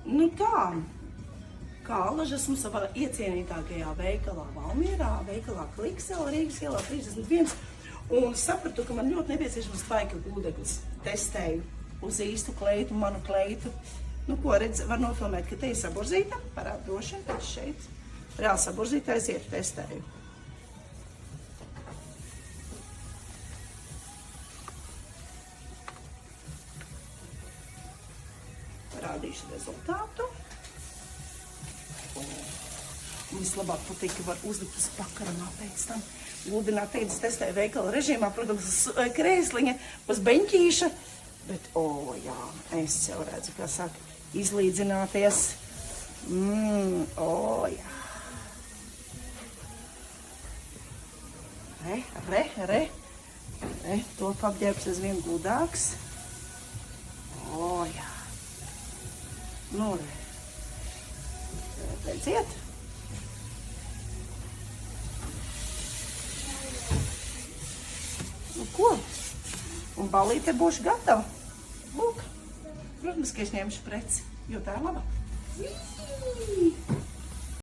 Nu tā, kā alaži esmu savā iecienītākajā veikalā Valmierā, veikalā Kliksela, Rīgas ielā 31, un sapratu, ka man ļoti nepieciešams tvaika ūdeklis. Testēju uz īstu kleitu, manu kleitu. Nu, ko redz, var nofilmēt, ka te ir saburzīta, parāda droši, tad šeit. Reāli saburzīta aiziet, testēju. Parādīšu rezultātu. Un vislabāk patīk, ka var uzlikt uz pakaramā pēc tam. Gludināt teicis, testēju veikala režīmā, protams, uz krēsliņa, uz beņķīša. Bet, jā, es jau redzu, kā saka, izlīdzināties. Jā. Re. To apģērbs aizvien gludāks. Jā. Nu, redziet. Nu, ko? Un balīte būšu gatava. Lūk. Protams, ka es ņemšu preci, jo tā ir laba.